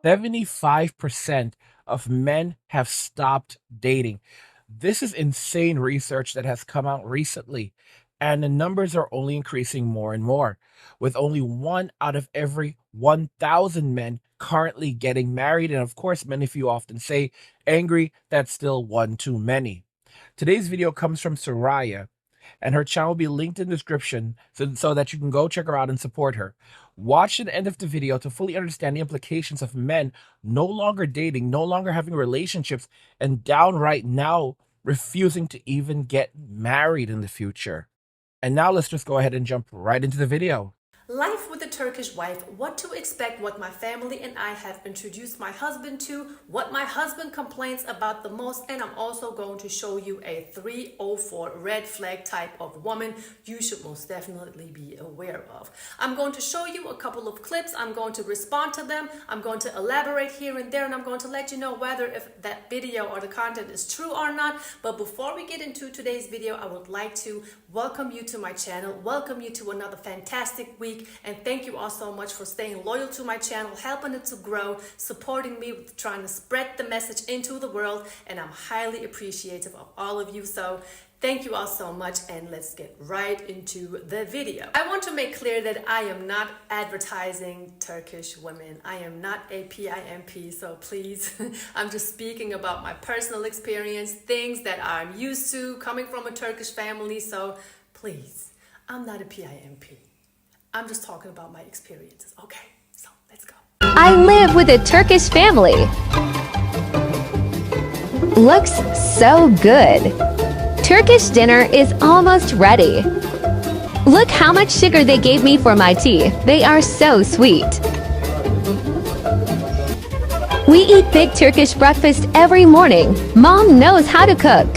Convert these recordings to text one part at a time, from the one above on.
75% of men have stopped dating. This is insane research that has come out recently, and the numbers are only increasing more and more, with only one out of every 1,000 men currently getting married. And of course, many of you often say, angry, that's still one too many. Today's video comes from Soraya, and her channel will be linked in the description so that you can go check her out and support her. Watch to the end of the video to fully understand the implications of men no longer dating, no longer having relationships, and downright now refusing to even get married in the future. And now let's just go ahead and jump right into the video. Life with a Turkish wife, what to expect, what my family and I have introduced my husband to, what my husband complains about the most, and I'm also going to show you a 304 red flag type of woman you should most definitely be aware of. I'm going to show you a couple of clips, I'm going to respond to them, I'm going to elaborate here and there, and I'm going to let you know whether if that video or the content is true or not. But before we get into today's video, I would like to welcome you to my channel, welcome you to another fantastic week. And thank you all so much for staying loyal to my channel, helping it to grow, supporting me with trying to spread the message into the world. And I'm highly appreciative of all of you. So thank you all so much, and let's get right into the video. I want to make clear that I am not advertising Turkish women. I am not a PIMP, so please, I'm just speaking about my personal experience, things that I'm used to coming from a Turkish family. So please, I'm not a PIMP. I'm just talking about my experiences. Okay, so let's go. I live with a Turkish family. Looks so good. Turkish dinner is almost ready. Look how much sugar they gave me for my tea. They are so sweet. We eat big Turkish breakfast every morning. Mom knows how to cook.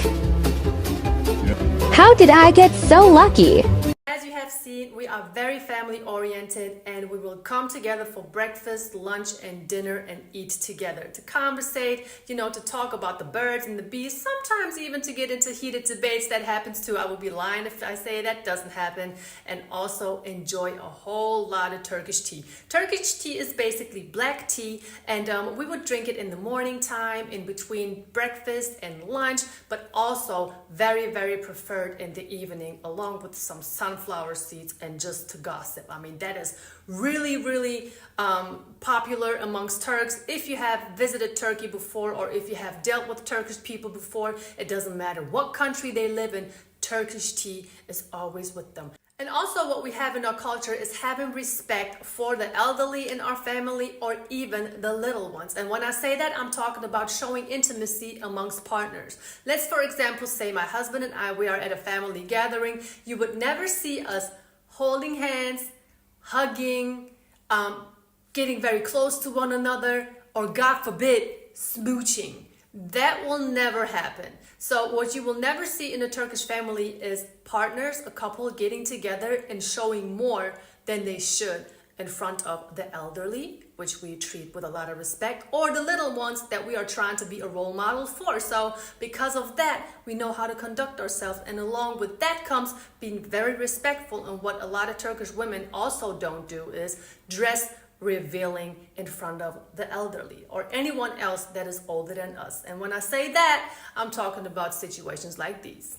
How did I get so lucky? As you have seen, we are very family oriented, and we will come together for breakfast, lunch, and dinner and eat together, to conversate, to talk about the birds and the bees, sometimes even to get into heated debates. That happens too. I would be lying if I say that doesn't happen. And also enjoy a whole lot of Turkish tea. Turkish tea is basically black tea, and we would drink it in the morning time, in between breakfast and lunch, but also very, very preferred in the evening, along with some sunflower seeds and just to gossip. I mean, that is really, really popular amongst Turks. If you have visited Turkey before, or if you have dealt with Turkish people before, it doesn't matter what country they live in, Turkish tea is always with them. And also what we have in our culture is having respect for the elderly in our family, or even the little ones. And when I say that, I'm talking about showing intimacy amongst partners. Let's, for example, say my husband and I, we are at a family gathering. You would never see us holding hands, hugging, getting very close to one another, or God forbid, smooching. That will never happen. So what you will never see in a Turkish family is partners, a couple getting together and showing more than they should in front of the elderly, which we treat with a lot of respect, or the little ones that we are trying to be a role model for. So because of that, we know how to conduct ourselves. And along with that comes being very respectful. And what a lot of Turkish women also don't do is dress revealing in front of the elderly or anyone else that is older than us. And when I say that, I'm talking about situations like these.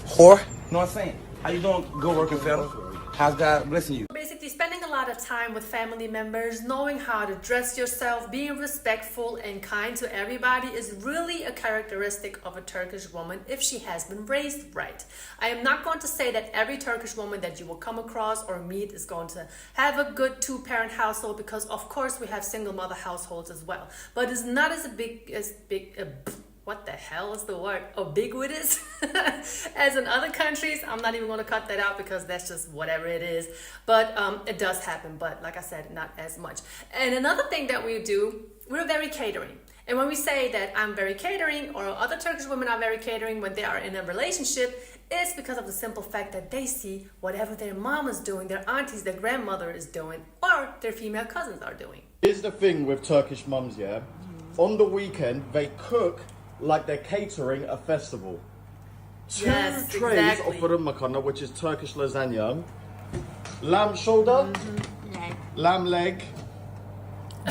Whore. You know what I'm saying? How you doing? Good working, fella. How's God blessing you? Basically, spending a lot of time with family members, knowing how to dress yourself, being respectful and kind to everybody is really a characteristic of a Turkish woman if she has been raised right. I am not going to say that every Turkish woman that you will come across or meet is going to have a good two-parent household, because of course we have single mother households as well. But it's not as what the hell is the word? Ubiquitous as in other countries. I'm not even going to cut that out because that's just whatever it is. But it does happen. But like I said, not as much. And another thing that we do, we're very catering. And when we say that I'm very catering, or other Turkish women are very catering when they are in a relationship, it's because of the simple fact that they see whatever their mom is doing, their aunties, their grandmother is doing, or their female cousins are doing. Here's the thing with Turkish mums, yeah? On the weekend, they cook like they're catering a festival. Two trays of fırın makarna, which is Turkish lasagna, lamb shoulder, lamb leg,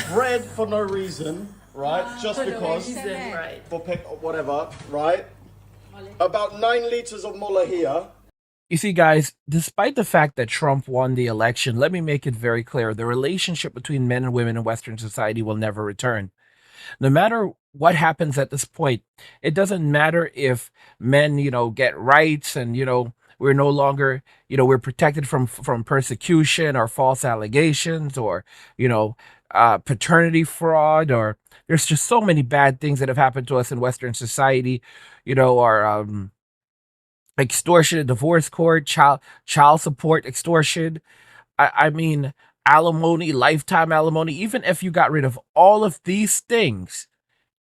bread for no reason, right? Just For no because, reason, right? for whatever, right? About 9 liters of mola here. You see, guys, despite the fact that Trump won the election, let me make it very clear the relationship between men and women in Western society will never return. No matter what happens at this point, it doesn't matter if men, get rights and, we're no longer, we're protected from persecution or false allegations or, paternity fraud or there's just so many bad things that have happened to us in Western society, or extortion, divorce court, child support, extortion. I mean, alimony, lifetime alimony. Even if you got rid of all of these things,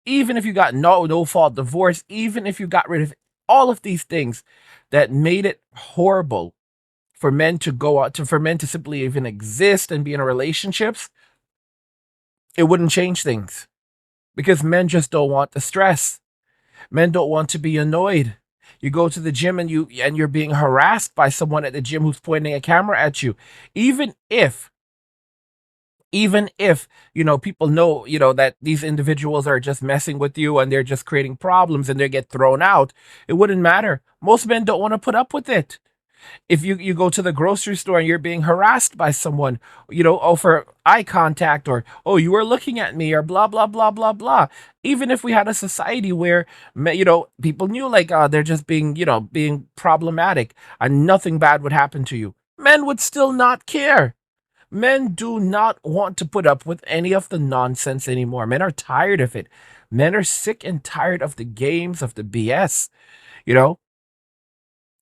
even if you got no fault divorce, even if you got rid of all of these things that made it horrible for men to go out to for men to simply even exist and be in relationships, it wouldn't change things because men just don't want the stress. Men don't want to be annoyed. You go to the gym and you're being harassed by someone at the gym who's pointing a camera at you. Even if people know that these individuals are just messing with you and they're just creating problems and they get thrown out, it wouldn't matter. Most men don't want to put up with it. If you go to the grocery store and you're being harassed by someone, for eye contact or, oh, you were looking at me or blah, blah, blah, blah, blah. Even if we had a society where, people knew like, they're just being problematic and nothing bad would happen to you, men would still not care. Men do not want to put up with any of the nonsense anymore. Men are tired of it. Men are sick and tired of the games, of the BS. You know,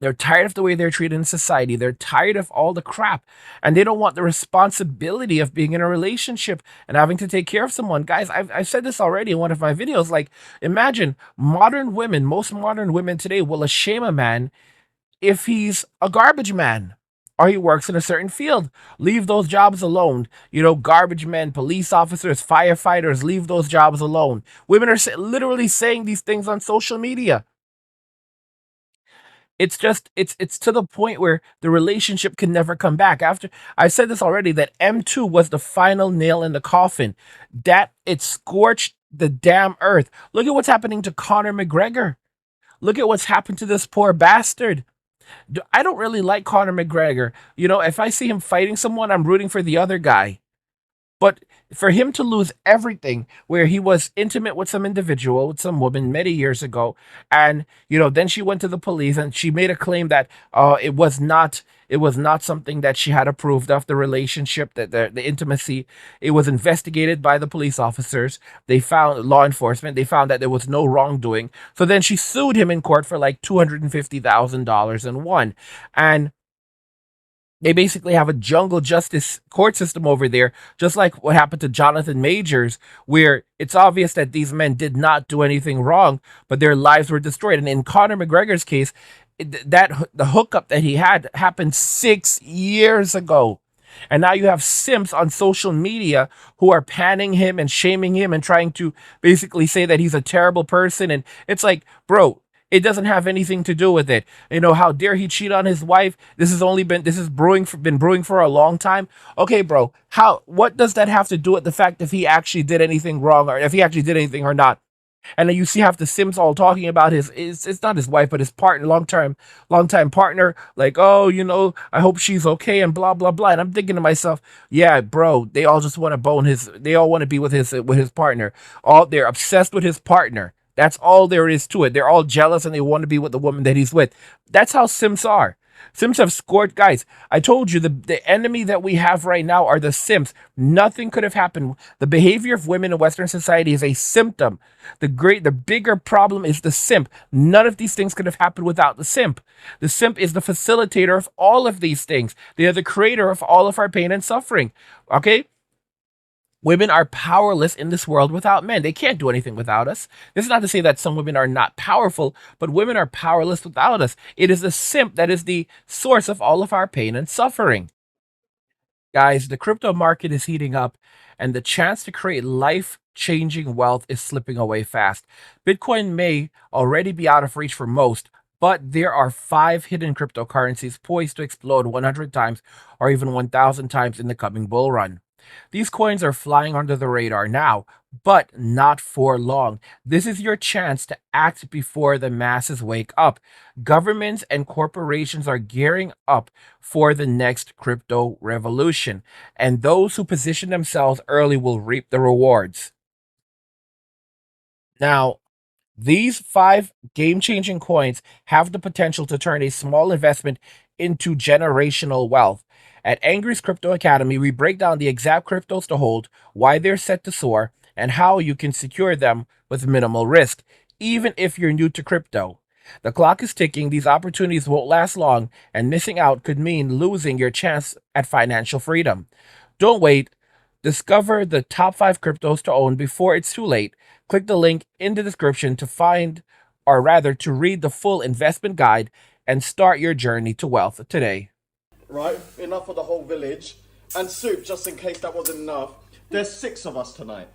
they're tired of the way they're treated in society. They're tired of all the crap. And they don't want the responsibility of being in a relationship and having to take care of someone. Guys, I've said this already in one of my videos. Like, imagine most modern women today will shame a man if he's a garbage man or he works in a certain field. Leave those jobs alone. Garbage men, police officers, firefighters, leave those jobs alone. Women are literally saying these things on social media. It's to the point where the relationship can never come back. After I said this already, that M2 was the final nail in the coffin. That it scorched the damn earth. Look at what's happening to Conor McGregor. Look at what's happened to this poor bastard. I don't really like Conor McGregor. If I see him fighting someone, I'm rooting for the other guy. But for him to lose everything, where he was intimate with some individual, with some woman many years ago, and then she went to the police and she made a claim that it was not something that she had approved of, the relationship, that the intimacy. It was investigated by the police officers. They found law enforcement. They found that there was no wrongdoing. So then she sued him in court for like $250,000 and won. And they basically have a jungle justice court system over there, just like what happened to Jonathan Majors, where it's obvious that these men did not do anything wrong, but their lives were destroyed. And in Conor McGregor's case, the hookup that he had happened 6 years ago. And now you have simps on social media who are panning him and shaming him and trying to basically say that he's a terrible person. And it's like, bro, it doesn't have anything to do with it. How dare he cheat on his wife? This is been brewing for a long time. Okay, bro, what does that have to do with the fact if he actually did anything wrong or if he actually did anything or not? And then you see half the Sims all talking about it's not his wife, but his partner, long time partner. Like, oh, I hope she's okay and blah, blah, blah. And I'm thinking to myself, yeah, bro, they all just want to they all want to be with his partner. They're obsessed with his partner. That's all there is to it. They're all jealous and they want to be with the woman that he's with. That's how Sims are. Sims have scored, guys. I told you the enemy that we have right now are the Sims. Nothing could have happened. The behavior of women in Western society is a symptom. The bigger problem is the simp. None of these things could have happened without the simp. The simp is the facilitator of all of these things. They are the creator of all of our pain and suffering. Okay? Women are powerless in this world without men. They can't do anything without us. This is not to say that some women are not powerful, but women are powerless without us. It is the simp that is the source of all of our pain and suffering. Guys, the crypto market is heating up, and the chance to create life changing wealth is slipping away fast. Bitcoin may already be out of reach for most, but there are 5 hidden cryptocurrencies poised to explode 100 times or even 1,000 times in the coming bull run. These coins are flying under the radar now, but not for long. This is your chance to act before the masses wake up. Governments and corporations are gearing up for the next crypto revolution, and those who position themselves early will reap the rewards. Now, these five game changing coins have the potential to turn a small investment into generational wealth. At Angry's Crypto Academy, we break down the exact cryptos to hold, why they're set to soar, and how you can secure them with minimal risk, even if you're new to crypto. The clock is ticking, these opportunities won't last long, and missing out could mean losing your chance at financial freedom. Don't wait. Discover the top five cryptos to own before it's too late. Click the link in the description to find, or rather, to read the full investment guide and start your journey to wealth today. Right? Enough for the whole village. And soup, just in case that wasn't enough. There's 6 of us tonight.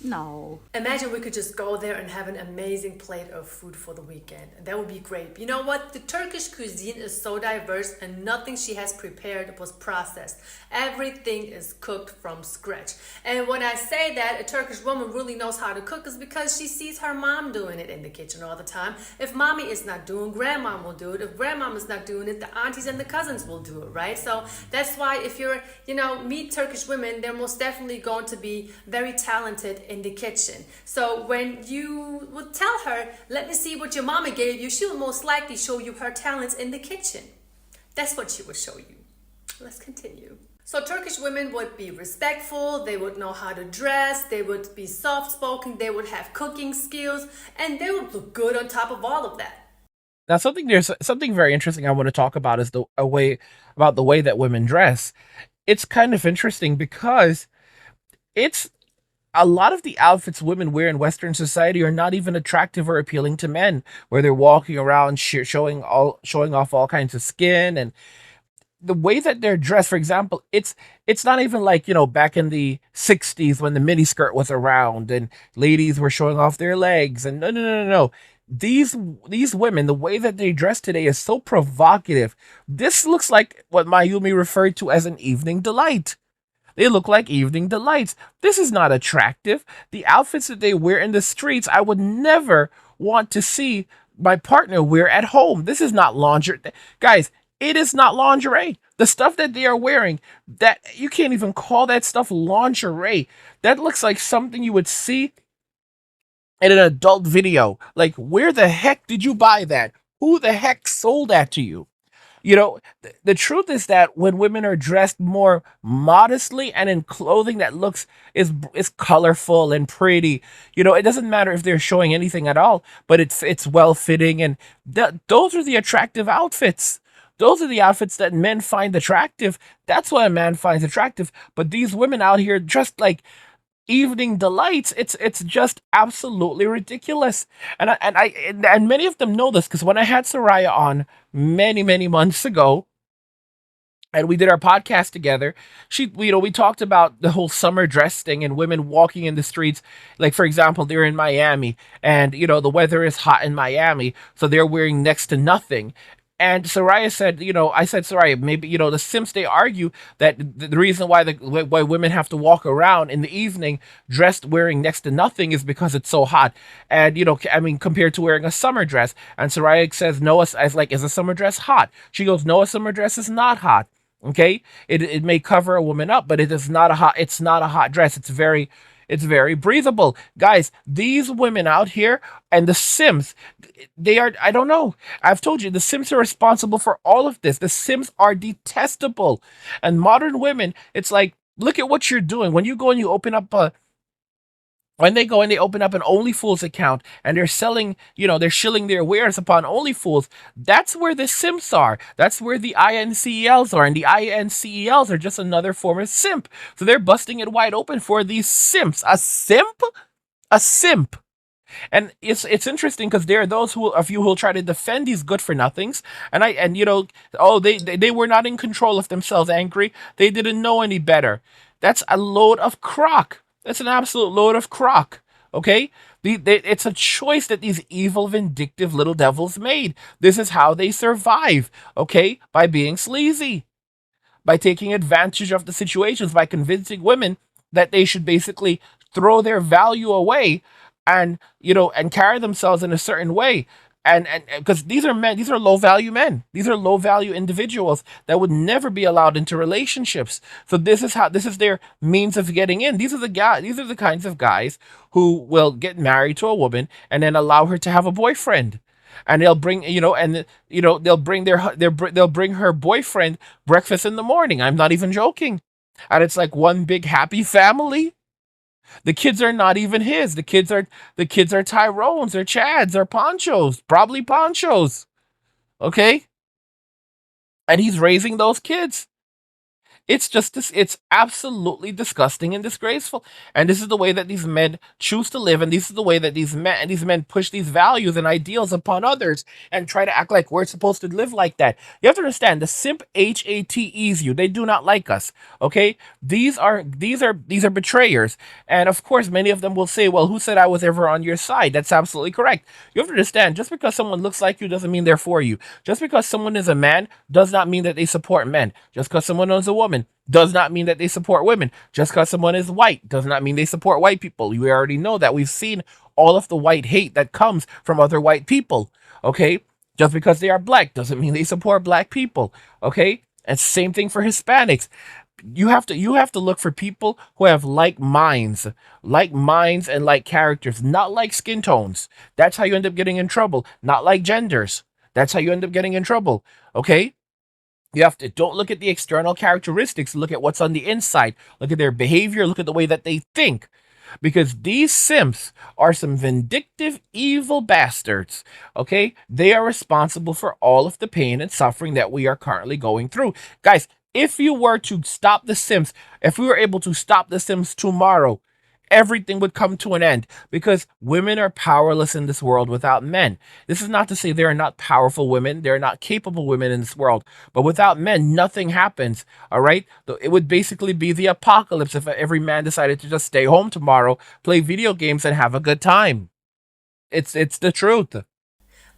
No. Imagine we could just go there and have an amazing plate of food for the weekend. That would be great. You know what? The Turkish cuisine is so diverse and nothing she has prepared was processed. Everything is cooked from scratch. And when I say that a Turkish woman really knows how to cook is because she sees her mom doing it in the kitchen all the time. If mommy is not doing, grandma will do it. If grandma is not doing it, the aunties and the cousins will do it, right? So that's why if you're, meet Turkish women, they're most definitely going to be very talented in the kitchen. So when you would tell her, let me see what your mama gave you, she will most likely show you her talents in the kitchen. That's what she would show you. Let's continue. So Turkish women would be respectful, they would know how to dress, they would be soft-spoken, they would have cooking skills, and they would look good on top of all of that. Now, there's something very interesting I want to talk about is the way that women dress. It's kind of interesting because it's a lot of the outfits women wear in Western society are not even attractive or appealing to men, where they're walking around showing off all kinds of skin, and the way that they're dressed. For example, it's not even like back in the '60s when the miniskirt was around and ladies were showing off their legs. And no, no, no, no, no. These women, the way that they dress today is so provocative. This looks like what Mayumi referred to as an evening delight. They look like evening delights. This is not attractive. The outfits that they wear in the streets, I would never want to see my partner wear at home. This is not lingerie. Guys, it is not lingerie. The stuff that they are wearing, that you can't even call that stuff lingerie. That looks like something you would see in an adult video. Like, where the heck did you buy that? Who the heck sold that to you? The truth is that when women are dressed more modestly and in clothing that is colorful and pretty, it doesn't matter if they're showing anything at all, but it's well fitting, and those are the attractive outfits. Those are the outfits that men find attractive. That's what a man finds attractive. But these women out here dressed like evening delights, it's just absolutely ridiculous. And many of them know this because when I had Soraya on many months ago, and we did our podcast together, we talked about the whole summer dress thing and women walking in the streets. Like, for example, they're in Miami, and the weather is hot in Miami, so they're wearing next to nothing. And Soraya said, I said, Soraya, maybe, the Simps, they argue that the reason why women have to walk around in the evening dressed wearing next to nothing is because it's so hot. And, compared to wearing a summer dress. And Soraya says, no, is a summer dress hot? She goes, no, a summer dress is not hot. Okay. It may cover a woman up, but it's not a hot dress. It's very breathable. Guys, these women out here and the Sims, I don't know. I've told you, the Sims are responsible for all of this. The Sims are detestable. And modern women, it's like, look at what you're doing. When you go and you open up when they go and they open up an OnlyFools account and they're selling, they're shilling their wares upon OnlyFools, that's where the Simps are. That's where the INCELs are. And the INCELs are just another form of simp. So they're busting it wide open for these Simps. A simp? A simp. And it's interesting because there are those of you who will try to defend these good for nothings, and they were not in control of themselves, angry. They didn't know any better. That's a load of crock. That's an absolute load of crock. Okay? It's a choice that these evil, vindictive little devils made. This is how they survive. Okay? By being sleazy. by taking advantage of the situations, by convincing women that they should basically throw their value away and, and carry themselves in a certain way. And because these are men, these are low value men, these are low value individuals that would never be allowed into relationships. So this is their means of getting in. These are the kinds of guys who will get married to a woman and then allow her to have a boyfriend. And they'll bring, they'll bring they'll bring her boyfriend breakfast in the morning. I'm not even joking. And it's like one big happy family. The kids are not even his. The kids are Tyrone's or Chad's or Poncho's, probably Poncho's. Okay? And he's raising those kids. It's just this, it's absolutely disgusting and disgraceful. And this is the way that these men choose to live, and this is the way that these men push these values and ideals upon others and try to act like we're supposed to live like that. You have to understand the simp HATEs you. They do not like us. Okay? These are betrayers. And of course, many of them will say, well, who said I was ever on your side? That's absolutely correct. You have to understand, just because someone looks like you doesn't mean they're for you. Just because someone is a man does not mean that they support men. Just because someone is a woman does not mean that they support women. Just because someone is white does not mean they support white people. We already know that. We've seen all of the white hate that comes from other white people. Okay? Just because they are black doesn't mean they support black people. Okay? And same thing for Hispanics. You have to look for people who have like minds and like characters, not like skin tones. That's how you end up getting in trouble. Not like genders. That's how you end up getting in trouble. Okay? You have to don't look at the external characteristics, look at what's on the inside. Look at their behavior, look at the way that they think. Because these simps are some vindictive, evil bastards. Okay? They are responsible for all of the pain and suffering that we are currently going through. Guys, if you were to stop the simps, if we were able to stop the simps tomorrow, everything would come to an end because women are powerless in this world without men. This is not to say there are not powerful women, there are not capable women in this world, but without men, nothing happens. All right? It would basically be the apocalypse if every man decided to just stay home tomorrow, play video games, and have a good time. It's the truth.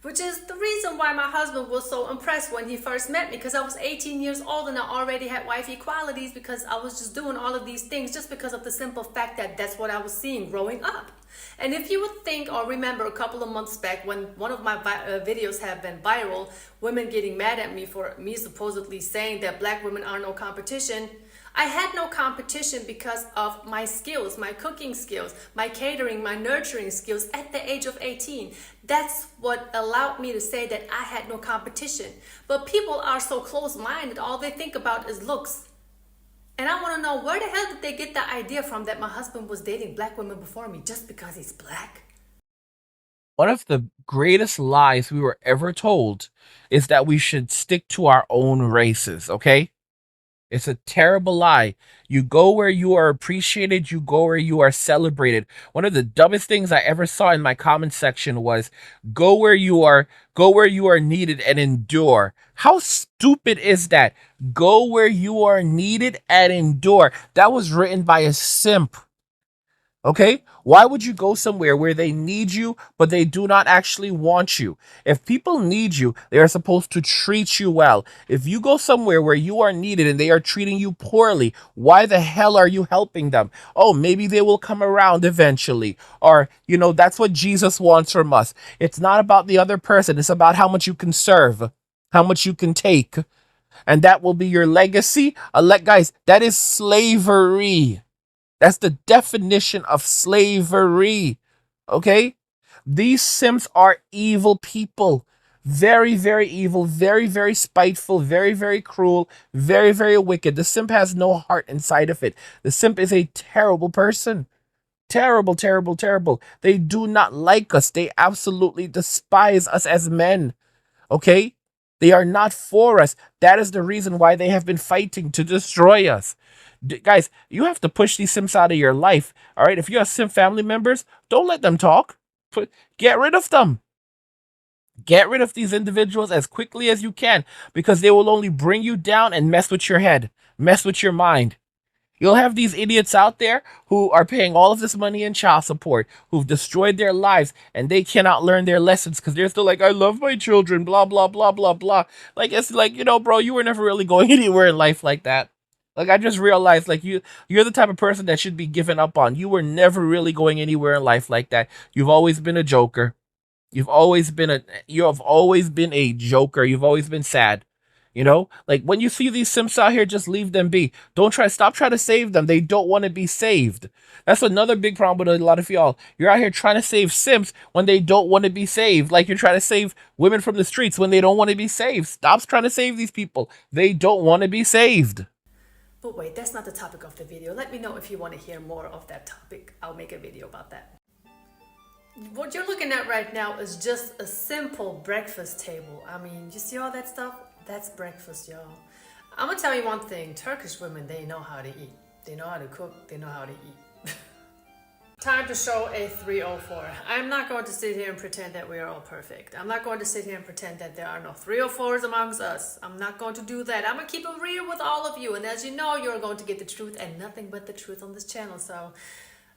Which is the reason why my husband was so impressed when he first met me, because I was 18 years old and I already had wifey qualities because I was just doing all of these things just because of the simple fact that that's what I was seeing growing up. And if you would think or remember a couple of months back when one of my videos have been viral, women getting mad at me for me supposedly saying that black women are no competition, I had no competition because of my skills, my cooking skills, my catering, my nurturing skills at the age of 18. That's what allowed me to say that I had no competition. But people are so close-minded, all they think about is looks. And I want to know, where the hell did they get the idea from that my husband was dating black women before me just because he's black? One of the greatest lies we were ever told is that we should stick to our own races, okay? It's a terrible lie. You go where you are appreciated, you go where you are celebrated. One of the dumbest things I ever saw in my comment section was go where you are needed and endure. How stupid is that? Go where you are needed and endure. That was written by a simp. Okay? Why would you go somewhere where they need you, but they do not actually want you? If people need you, they are supposed to treat you well. If you go somewhere where you are needed and they are treating you poorly, why the hell are you helping them? Oh, maybe they will come around eventually. Or, that's what Jesus wants from us. It's not about the other person. It's about how much you can serve, how much you can take. And that will be your legacy. Guys, that is slavery. That's the definition of slavery. Okay? These simps are evil people. Very, very evil, very, very spiteful, very, very cruel, very, very wicked. The simp has no heart inside of it. The simp is a terrible person. Terrible, terrible, terrible. They do not like us. They absolutely despise us as men. Okay? They are not for us. That is the reason why they have been fighting to destroy us. Guys, you have to push these simps out of your life. All right? If you have simp family members, don't let them talk. Get rid of them. Get rid of these individuals as quickly as you can because they will only bring you down and mess with your head, mess with your mind. You'll have these idiots out there who are paying all of this money in child support, who've destroyed their lives, and they cannot learn their lessons because they're still like, I love my children, blah, blah, blah, blah, blah. Like, it's like, bro, you were never really going anywhere in life like that. Like, I just realized, like, you're the type of person that should be given up on. You were never really going anywhere in life like that. You've always been a joker. You have always been a joker. You've always been sad. Like when you see these simps out here, just leave them be. Stop trying to save them. They don't want to be saved. That's another big problem with a lot of y'all. You're out here trying to save simps when they don't want to be saved. Like you're trying to save women from the streets when they don't want to be saved. Stop trying to save these people. They don't want to be saved. But wait, that's not the topic of the video. Let me know if you want to hear more of that topic. I'll make a video about that. What you're looking at right now is just a simple breakfast table. I mean, you see all that stuff? That's breakfast, y'all. I'm gonna tell you one thing. Turkish women, they know how to eat. They know how to cook. They know how to eat. Time to show a 304. I'm not going to sit here and pretend that we are all perfect. I'm not going to sit here and pretend that there are no 304s amongst us. I'm not going to do that. I'm gonna keep it real with all of you. And as you know, you're going to get the truth and nothing but the truth on this channel. So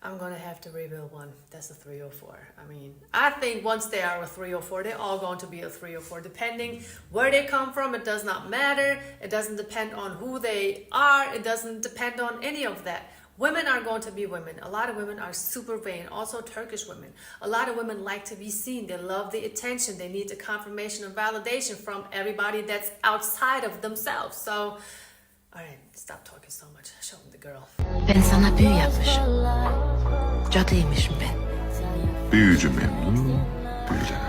I'm gonna have to reveal one. That's a 304. I mean, I think once they are a 304, they're all going to be a 304. Depending where they come from, it does not matter. It doesn't depend on who they are. It doesn't depend on any of that. Women are going to be women. A lot of women are super vain. Also Turkish women. A lot of women like to be seen. They love the attention. They need the confirmation and validation from everybody that's outside of themselves. So, all right, stop talking so much. Show them the girl. Ben sana büyü yapmışım. Cadıymışım ben. Büyücü memnun, büyülen.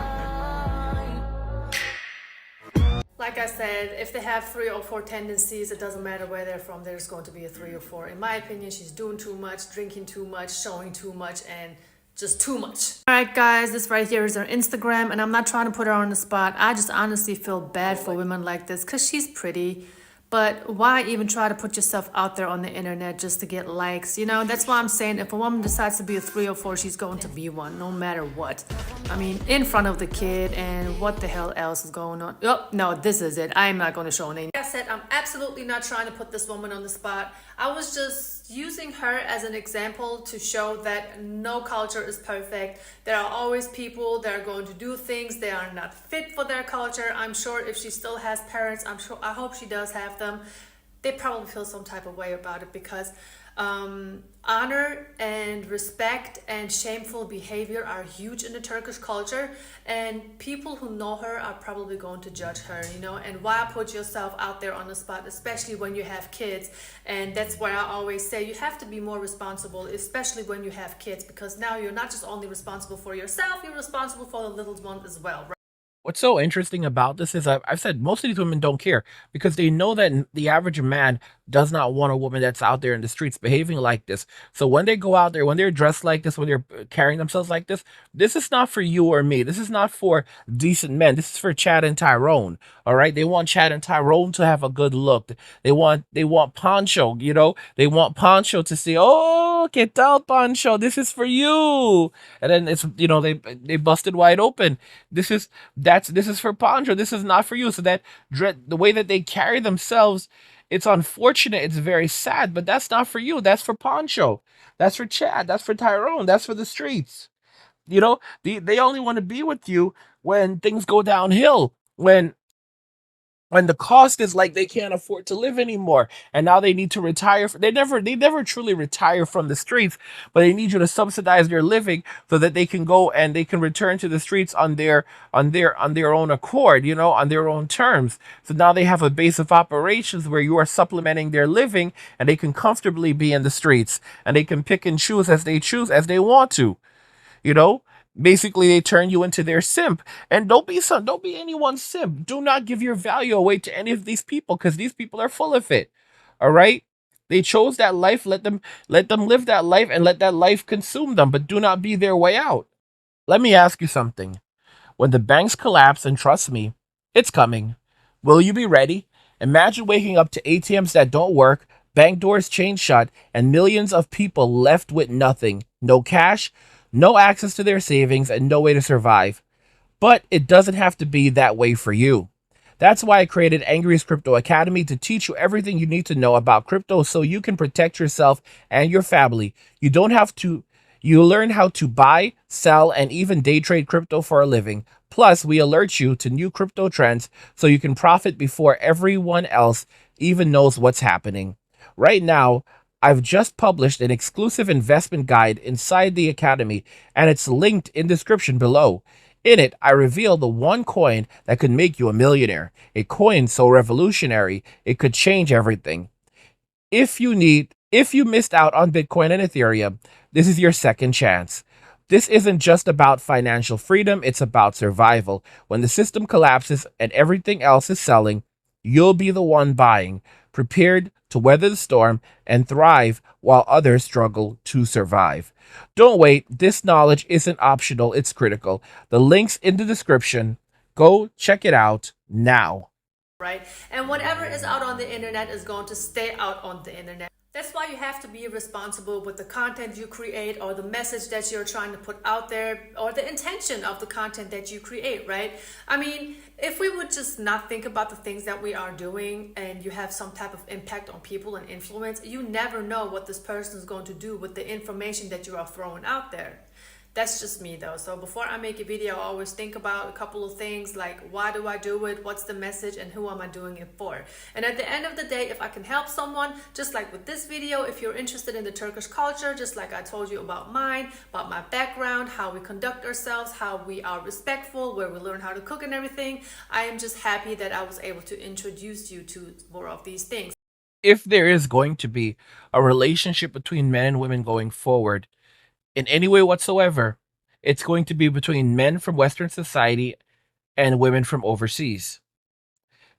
Like I said, if they have 304 tendencies, it doesn't matter where they're from, there's going to be a 304. In my opinion, she's doing too much, drinking too much, showing too much, and just too much. Alright guys, this right here is her Instagram, and I'm not trying to put her on the spot. I just honestly feel bad for women like this because she's pretty. But why even try to put yourself out there on the internet just to get likes? That's why I'm saying if a woman decides to be a 304, she's going to be one, no matter what. I mean, in front of the kid, and what the hell else is going on? Oh, no, this is it. I'm not going to show any. Like I said, I'm absolutely not trying to put this woman on the spot. I was just using her as an example to show that no culture is perfect. There are always people that are going to do things they are not fit for their culture. I'm sure if she still has parents, I hope she does have them, they probably feel some type of way about it because honor and respect and shameful behavior are huge in the Turkish culture, and people who know her are probably going to judge her, and why put yourself out there on the spot, especially when you have kids. And that's why I always say you have to be more responsible, especially when you have kids, because now you're not just only responsible for yourself, you're responsible for the little one as well, right? What's so interesting about this is I've said most of these women don't care because they know that the average man does not want a woman that's out there in the streets behaving like this. So when they go out there, when they're dressed like this, when they're carrying themselves like this is not for you or me. This is not for decent men. This is for Chad and Tyrone. All right. They want Chad and Tyrone to have a good look. They want Poncho, they want Poncho to say, oh, ¿qué tal, Poncho? This is for you. And then it's, they busted wide open. This is for Poncho. This is not for you. So that the way that they carry themselves, it's unfortunate. It's very sad, but that's not for you. That's for Poncho. That's for Chad. That's for Tyrone. That's for the streets. They only want to be with you when things go downhill, when the cost is like they can't afford to live anymore, and now they need to retire. They never truly retire from the streets, but they need you to subsidize their living so that they can go and they can return to the streets on their own accord, on their own terms. So now they have a base of operations where you are supplementing their living, and they can comfortably be in the streets, and they can pick and choose as they want to. Basically, they turn you into their simp. And don't be anyone's simp. Do not give your value away to any of these people, because these people are full of it. All right? They chose that life. Let them live that life, and let that life consume them, but do not be their way out. Let me ask you something. When the banks collapse, and trust me, it's coming, will you be ready? Imagine waking up to ATMs that don't work, bank doors chained shut, and millions of people left with nothing. No cash, no access to their savings, and no way to survive. But it doesn't have to be that way for you. That's why I created Angry's Crypto Academy to teach you everything you need to know about crypto so you can protect yourself and your family. You don't have to, you learn how to buy, sell, and even day trade crypto for a living. Plus, we alert you to new crypto trends so you can profit before everyone else even knows what's happening. Right now, I've just published an exclusive investment guide inside the Academy, and it's linked in the description below. In it, I reveal the one coin that could make you a millionaire, a coin so revolutionary it could change everything. If you missed out on Bitcoin and Ethereum, this is your second chance. This isn't just about financial freedom, it's about survival. When the system collapses and everything else is selling, you'll be the one buying, prepared to weather the storm and thrive while others struggle to survive. Don't wait, this knowledge isn't optional, it's critical. The link's in the description. Go check it out now. Right? And whatever is out on the internet is going to stay out on the internet. That's why you have to be responsible with the content you create or the message that you're trying to put out there or the intention of the content that you create, right? I mean, if we would just not think about the things that we are doing and you have some type of impact on people and influence, you never know what this person is going to do with the information that you are throwing out there. That's just me though. So before I make a video, I always think about a couple of things like why do I do it, what's the message, and who am I doing it for? And at the end of the day, if I can help someone, just like with this video, if you're interested in the Turkish culture, just like I told you about mine, about my background, how we conduct ourselves, how we are respectful, where we learn how to cook and everything, I am just happy that I was able to introduce you to more of these things. If there is going to be a relationship between men and women going forward, in any way whatsoever, it's going to be between men from Western society and women from overseas.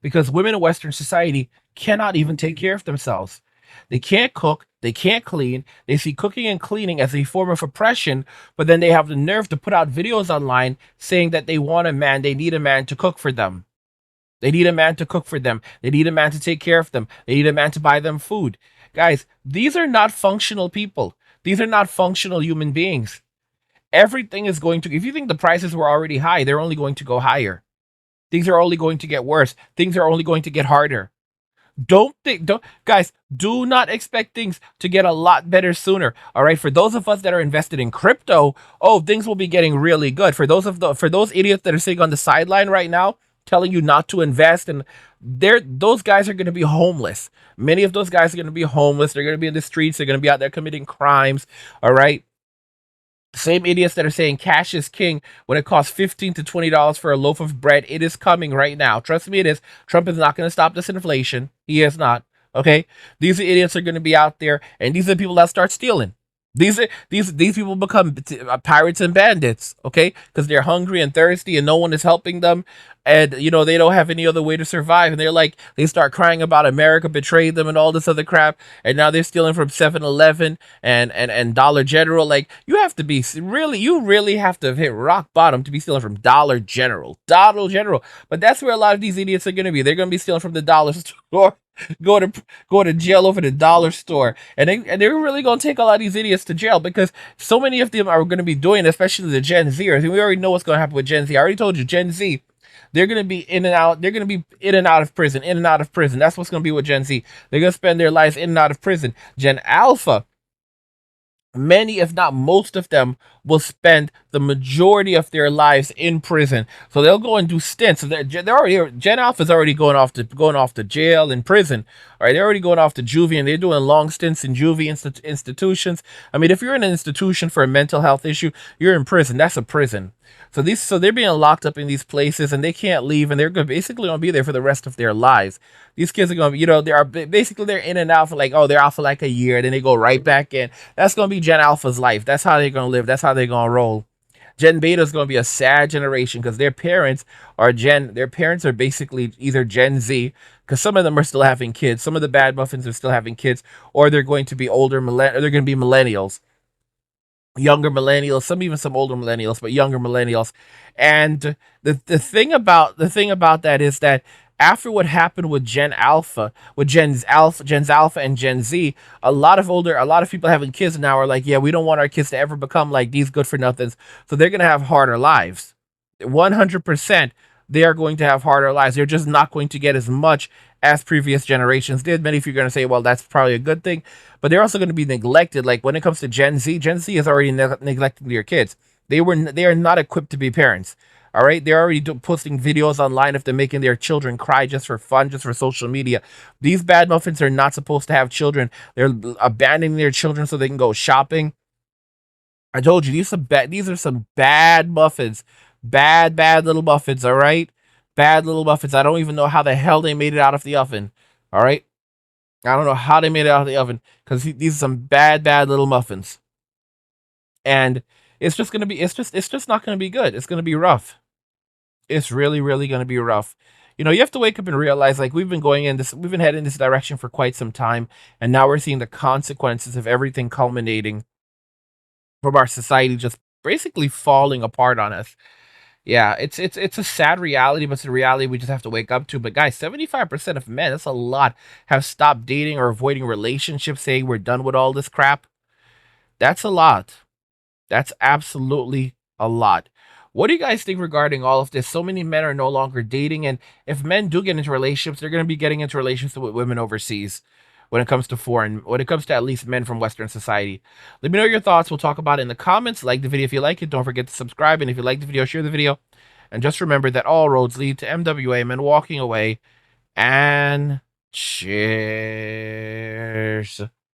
Because women in Western society cannot even take care of themselves. They can't cook, they can't clean, they see cooking and cleaning as a form of oppression, but then they have the nerve to put out videos online saying that they want a man, they need a man to cook for them. They need a man to cook for them. They need a man to take care of them. They need a man to buy them food. Guys, these are not functional people. These are not functional human beings. Everything is going to, if you think the prices were already high, they're only going to go higher. Things are only going to get worse. Things are only going to get harder. Guys, do not expect things to get a lot better sooner. All right. For those of us that are invested in crypto, oh, things will be getting really good. For those idiots that are sitting on the sideline right now, telling you not to invest, and those guys are going to be homeless. Many of those guys are going to be homeless. They're going to be in the streets. They're going to be out there committing crimes. All right. Same idiots that are saying cash is king when it costs $15 to $20 for a loaf of bread. It is coming right now. Trust me, it is. Trump is not going to stop this inflation. He is not. Okay. These idiots are going to be out there, and these are the people that start stealing. These people become pirates and bandits, okay? Because they're hungry and thirsty, and no one is helping them, and they don't have any other way to survive. And they start crying about America betrayed them and all this other crap. And now they're stealing from 7-Eleven and Dollar General. Like, you really have to hit rock bottom to be stealing from Dollar General. But that's where a lot of these idiots are gonna be. They're gonna be stealing from the dollar store. Go to jail over the dollar store, and they're really gonna take a lot of these idiots to jail because so many of them are gonna be doing, especially the Gen Zers. And we already know what's gonna happen with Gen Z. I already told you, Gen Z, they're gonna be in and out. They're gonna be in and out of prison, in and out of prison. That's what's gonna be with Gen Z. They're gonna spend their lives in and out of prison. Gen Alpha, many, if not most of them, will spend the majority of their lives in prison. So they'll go and do stints. So they're already, Gen Alpha is already going off to jail and prison. All right, they're already going off to juvie, and they're doing long stints in juvie institutions. I mean, if you're in an institution for a mental health issue, you're in prison. That's a prison. So they're being locked up in these places, and they can't leave, and they're basically going to be there for the rest of their lives. These kids are going to be, they're in and out for they're out for like a year, then they go right back in. That's going to be Gen Alpha's life. That's how they're going to live. That's how they're going to roll. Gen Beta is going to be a sad generation because their parents are basically either Gen Z, because some of them are still having kids. Some of the bad muffins are still having kids, or they're going to be they're going to be millennials. Younger millennials, some older millennials, but younger millennials. And the thing about that is that after what happened with Gen Alpha, Gen's Alpha and Gen Z, a lot of people having kids now are like, yeah, we don't want our kids to ever become like these good for nothings. So they're gonna have harder lives. 100%. they are going to have harder lives. They're just not going to get as much as previous generations did. Many of you are going to say, well, that's probably a good thing, but they're also going to be neglected. Like when it comes to Gen Z, Gen Z is already neglecting their kids. They are not equipped to be parents. All right, they're already posting videos online of them making their children cry just for fun, just for social media. These bad muffins are not supposed to have children. They're abandoning their children so they can go shopping. I told you these are some bad muffins. Bad little muffins, all right? Bad little muffins. I don't even know how the hell they made it out of the oven. All right? I don't know how they made it out of the oven cuz these are some bad little muffins. And it's just going to be it's just not going to be good. It's going to be rough. It's really going to be rough. You know, you have to wake up and realize like we've been heading in this direction for quite some time, and now we're seeing the consequences of everything culminating from our society just basically falling apart on us. Yeah, it's a sad reality, but it's a reality we just have to wake up to. But guys, 75% of men, that's a lot, have stopped dating or avoiding relationships, saying we're done with all this crap. That's a lot. That's absolutely a lot. What do you guys think regarding all of this? So many men are no longer dating, and if men do get into relationships, they're going to be getting into relationships with women overseas when it comes to at least men from Western society. Let me know your thoughts. We'll talk about it in the comments. Like the video if you like it. Don't forget to subscribe, and if you like the video, share the video. And just remember that all roads lead to MWA, men walking away, and cheers.